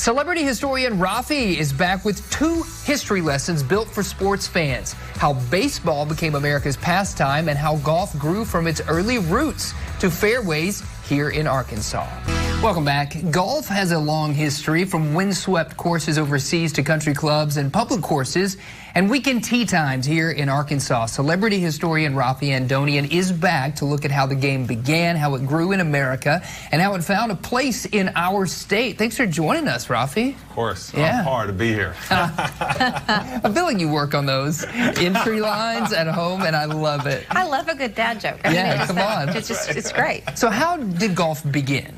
Celebrity historian Raffi is back with 2 history lessons built for sports fans. How baseball became America's pastime and how golf grew from its early roots to fairways here in Arkansas. Welcome back. Golf has a long history, from windswept courses overseas to country clubs and public courses and weekend tee times here in Arkansas. Celebrity historian Raffi Andonian is back to look at how the game began, how it grew in America, and how it found a place in our state. Thanks for joining us, Raffi. Of course. Yeah. I'm hard to be here. I feel like you work on those entry lines at home, and I love it. I love a good dad joke. Yeah, come on. It's great. So how did golf begin?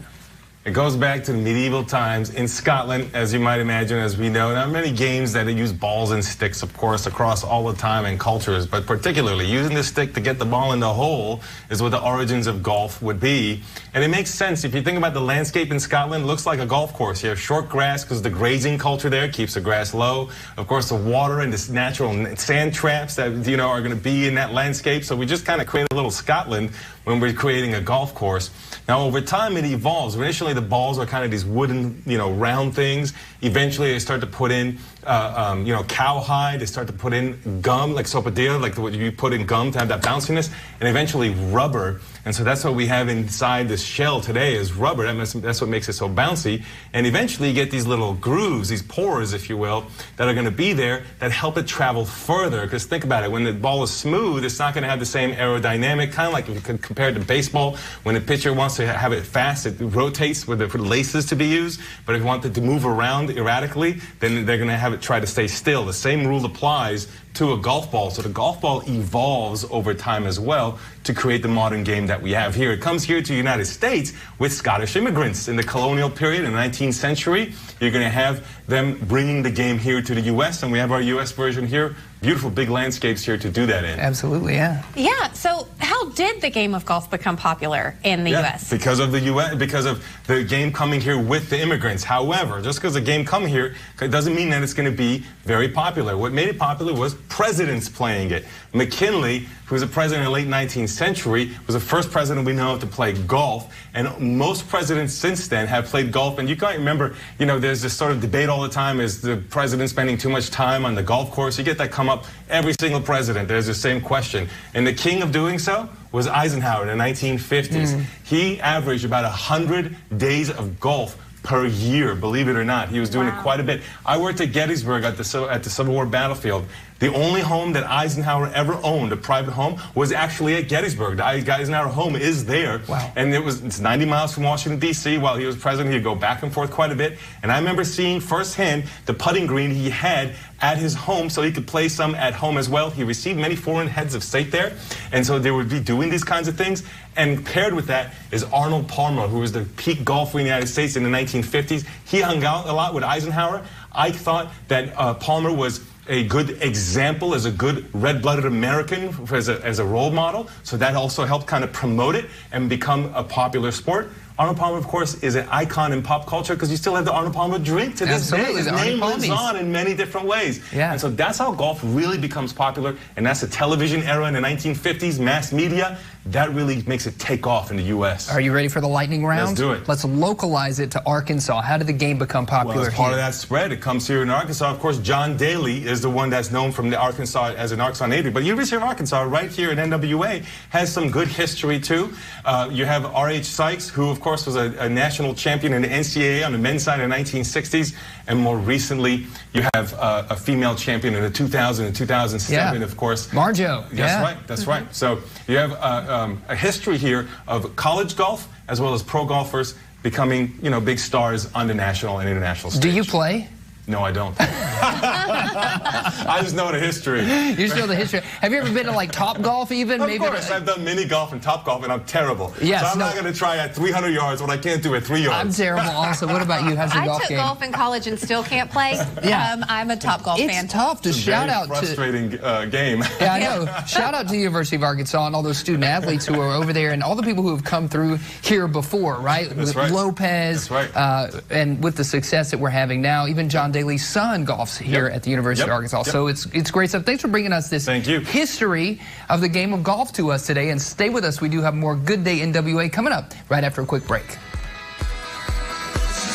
It goes back to the medieval times in Scotland, as you might imagine, as we know. There are many games that use balls and sticks, of course, across all the time and cultures, but particularly using the stick to get the ball in the hole is what the origins of golf would be. And it makes sense. If you think about the landscape in Scotland, it looks like a golf course. You have short grass because the grazing culture there keeps the grass low. Of course, the water and this natural sand traps that, are going to be in that landscape. So we just kind of create a little Scotland when we're creating a golf course. Now, over time, it evolves. Initially, the balls are kind of these wooden, round things. Eventually, they start to put in, cowhide. They start to put in gum, like sopadilla, like what you put in gum to have that bounciness, and eventually rubber. And so that's what we have inside this shell today is rubber. That's what makes it so bouncy. And eventually, you get these little grooves, these pores, if you will, that are going to be there that help it travel further. Because think about it, when the ball is smooth, it's not going to have the same aerodynamic, kind of like if you could compare it to baseball. When the pitcher wants to have it fast, it rotates for the laces to be used. But if you want it to move around erratically, then they're going to have it try to stay still. The same rule applies to a golf ball. So the golf ball evolves over time as well to create the modern game that we have here. It comes here to the United States with Scottish immigrants in the colonial period in the 19th century. You're going to have them bringing the game here to the U.S., and we have our U.S. version here. Beautiful big landscapes here to do that in. Absolutely, yeah. Yeah, so how did the game of golf become popular in the U.S.? Because of the U.S., because of the game coming here with the immigrants. However, just because the game come here, it doesn't mean that it's going to be very popular. What made it popular was presidents playing it. McKinley, who was a president in the late 19th century, was the first president we know of to play golf, and most presidents since then have played golf. And you can't remember, there's this sort of debate all the time, is the president spending too much time on the golf course? You get that come up every single president. There's the same question. And the king of doing so was Eisenhower in the 1950s. He averaged about 100 days of golf per year, believe it or not. He was doing it quite a bit. I worked at Gettysburg at the Civil War battlefield. The only home that Eisenhower ever owned, a private home, was actually at Gettysburg. The Eisenhower home is there. Wow. And it's 90 miles from Washington, D.C. While he was president, he'd go back and forth quite a bit. And I remember seeing firsthand the putting green he had at his home so he could play some at home as well. He received many foreign heads of state there. And so they would be doing these kinds of things. And paired with that is Arnold Palmer, who was the peak golfer in the United States in the 1950s. He hung out a lot with Eisenhower. I thought that Palmer was a good example as a good red-blooded American as a role model. So that also helped kind of promote it and become a popular sport. Arnold Palmer, of course, is an icon in pop culture because you still have the Arnold Palmer drink to this day. His name lives on in many different ways. Yeah. And so that's how golf really becomes popular. And that's the television era in the 1950s, mass media. That really makes it take off in the U.S. Are you ready for the lightning round? Let's do it. Let's localize it to Arkansas. How did the game become popular as part of that spread, it comes here in Arkansas. Of course, John Daly is the one that's known from the Arkansas as an Arkansas native. But University of Arkansas, right here at NWA, has some good history, too. You have R.H. Sykes, who, of course, was a national champion in the NCAA on the men's side in the 1960s. And more recently, you have a female champion in the 2000 and 2007, of course. Marjo. That's right. That's right. So you have a history here of college golf as well as pro golfers becoming, big stars on the national and international stage. Do you play? No, I don't. I just know the history. You just know the history. Have you ever been to like Top Golf even? Of course, I've done mini golf and Top Golf, and I'm terrible. Yes, so I'm not going to try at 300 yards what I can't do at 3 yards. I'm terrible also. What about you? How's your golf game? I took golf in college and still can't play. Yeah. I'm a Top Golf fan. It's tough to shout out to. Frustrating game. Yeah, I know. Shout out to the University of Arkansas and all those student athletes who are over there and all the people who have come through here before, right? That's with right. Lopez. That's right. And with the success that we're having now, even John Daly's son golfs here at the University of Arkansas. So it's great stuff. Thanks for bringing us this history of the game of golf to us today. And stay with us. We do have more Good Day NWA coming up right after a quick break.